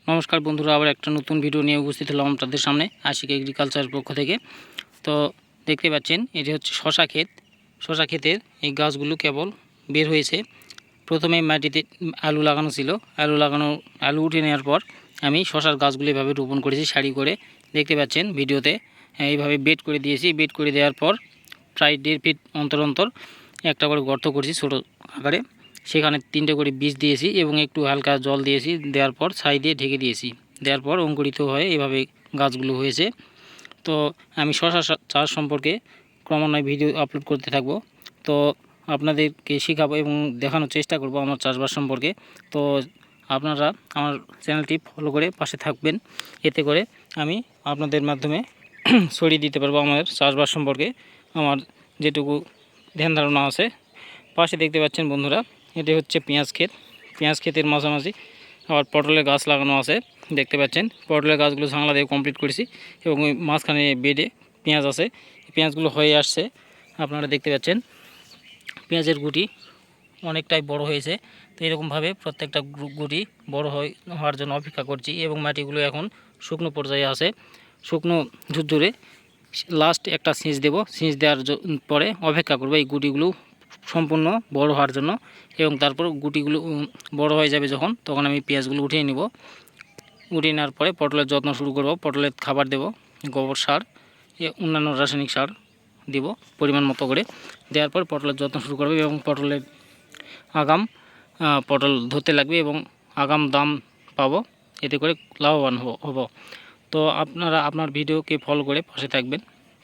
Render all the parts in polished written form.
নমস্কার বন্ধুরা, আবার একটা নতুন ভিডিও নিয়ে উপস্থিত হলাম আপনাদের সামনে আশিক এগ্রিকালচার পক্ষ থেকে। তো দেখতে পাচ্ছেন এটি হচ্ছে শশা ক্ষেত। শশা ক্ষেতের এই গাছগুলো কেবল বের হয়েছে। প্রথমে মাটিতে আলু লাগানো ছিল, আলু উঠে নেওয়ার পর আমি শশার গাছগুলো এভাবে রোপণ করেছি সারি করে। দেখতে পাচ্ছেন ভিডিওতে এইভাবে বেড করে দিয়েছি। বেড করে দেওয়ার পর প্রায় 1.5 ফিট অন্তর অন্তর একটা করে গর্ত করেছি ছোটো আকারে। সেখানে 3টে করে বীজ দিয়েছি এবং একটু হালকা জল দিয়েছি। দেওয়ার পর ছাই দিয়ে ঢেকে দিয়েছি। দেওয়ার পর অঙ্কুরিত হয়ে এভাবে গাছগুলো হয়েছে। তো আমি শশা চাষ সম্পর্কে ক্রমান্বয়ে ভিডিও আপলোড করতে থাকব। তো আপনাদেরকে শেখাবো এবং দেখানোর চেষ্টা করব আমার চাষবাস সম্পর্কে। তো আপনারা আমার চ্যানেলটি ফলো করে পাশে থাকবেন। এতে করে আমি আপনাদের মাধ্যমে ছড়িয়ে দিতে পারবো আমার চাষবাস সম্পর্কে আমার যেটুকু ধ্যান ধারণা আছে। পাশে দেখতে পাচ্ছেন বন্ধুরা, এটি হচ্ছে পেঁয়াজ ক্ষেত। পেঁয়াজ ক্ষেতের মাঝামাঝি আবার পটলের গাছ লাগানো আছে। দেখতে পাচ্ছেন পটলের গাছগুলো ঝাংলা দিয়ে কমপ্লিট করেছি এবং ওই মাঝখানে বেডে পেঁয়াজ আছে। পেঁয়াজগুলো হয়ে আসছে, আপনারা দেখতে পাচ্ছেন। পেঁয়াজের গুটি অনেকটাই বড় হয়েছে। তো এরকমভাবে প্রত্যেকটা গুটি বড় হওয়ার জন্য অপেক্ষা করছি এবং মাটিগুলো এখন শুকনো পর্যায়ে আছে। শুকনো ঝুরঝুরে লাস্ট একটা সেচ দেব। সেচ দেওয়ার পরে অপেক্ষা করব এই গুটিগুলো সম্পূর্ণ বড় হওয়ার জন্য এবং তারপর গুটিগুলো বড় হয়ে যাবে যখন, তখন আমি পেঁয়াজগুলো উঠিয়ে নেব। উঠিয়ে নেওয়ার পরে পটলের যত্ন শুরু করব। পটলের খাবার দেব, গোবর সার, অন্যান্য রাসায়নিক সার দেব পরিমাণ মতো করে। দেওয়ার পর পটলের যত্ন শুরু করবে এবং পটলের পটল ধরতে লাগবে এবং আগাম দাম পাবো, এতে করে লাভবান হব। তো আপনারা আপনার ভিডিওকে ফলো করে পাশে থাকবেন,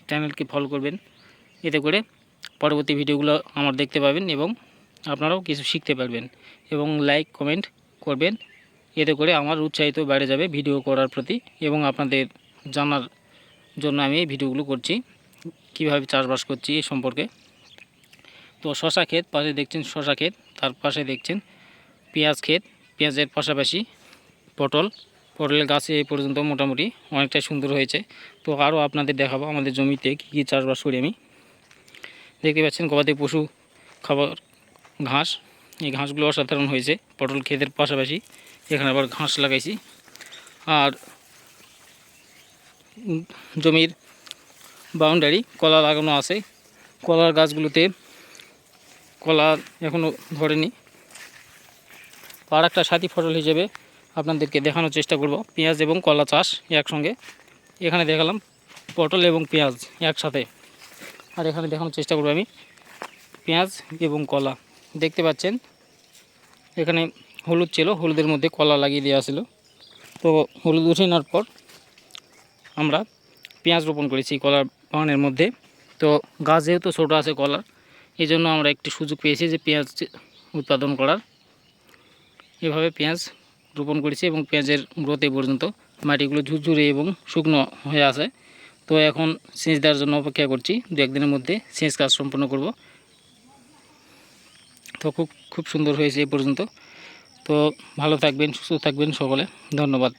চ্যানেলকে ফলো করবেন। এতে করে পরবর্তী ভিডিওগুলো আমার দেখতে পাবেন এবং আপনারাও কিছু শিখতে পারবেন এবং লাইক কমেন্ট করবেন। এতে করে আমার উৎসাহিত বেড়ে যাবে ভিডিও করার প্রতি এবং আপনাদের জানার জন্য আমি এই ভিডিওগুলো করছি, কিভাবে চাষবাস করছি এই সম্পর্কে। তো শশা ক্ষেত পাশে দেখছেন, শশা ক্ষেত তার পাশে দেখছেন পেঁয়াজ ক্ষেত। পেঁয়াজের পাশাপাশি পটলের গাছে এই পর্যন্ত মোটামুটি অনেকটাই সুন্দর হয়েছে। তো আরও আপনাদের দেখাবো আমাদের জমিতে কী কী চাষবাস করি আমি। দেখতে পাচ্ছেন গবাদি পশু খাবার ঘাস, এই ঘাসগুলো অসাধারণ হয়েছে পটল ক্ষেতের পাশাপাশি। এখানে আবার ঘাস লাগাইছি। আর জমির বাউন্ডারি কলা লাগানো আছে। কলার গাছগুলোতে কলা এখনও ধরেনি। আর একটা সাথী ফসল হিসেবে আপনাদেরকে দেখানোর চেষ্টা করব পেঁয়াজ এবং কলা চাষ একসঙ্গে। এখানে দেখালাম পটল এবং পেঁয়াজ একসাথে, আর এখানে দেখানোর চেষ্টা করব আমি পেঁয়াজ এবং কলা। দেখতে পাচ্ছেন এখানে হলুদ ছিল, হলুদের মধ্যে কলা লাগিয়ে দেওয়া ছিল। তো হলুদ উঠে নেওয়ার পর আমরা পেঁয়াজ রোপণ করেছি কলার বাগানের মধ্যে। তো গাছ যেহেতু ছোটো আছে কলার, এই জন্য আমরা একটি সুযোগ পেয়েছি যে পেঁয়াজ উৎপাদন করার। এভাবে পেঁয়াজ রোপণ করেছি এবং পেঁয়াজের গ্রোথ এই পর্যন্ত মাটিগুলো ঝুরঝুরে এবং শুকনো হয়ে আছে। তো এখন সেচ দেওয়ার জন্য অপেক্ষা করছি, 2-1 দিনের মধ্যে সেচ কাজ সম্পন্ন করব। তো খুব সুন্দর হয়েছে এই পর্যন্ত। তো ভালো থাকবেন, সুস্থ থাকবেন সকলে, ধন্যবাদ।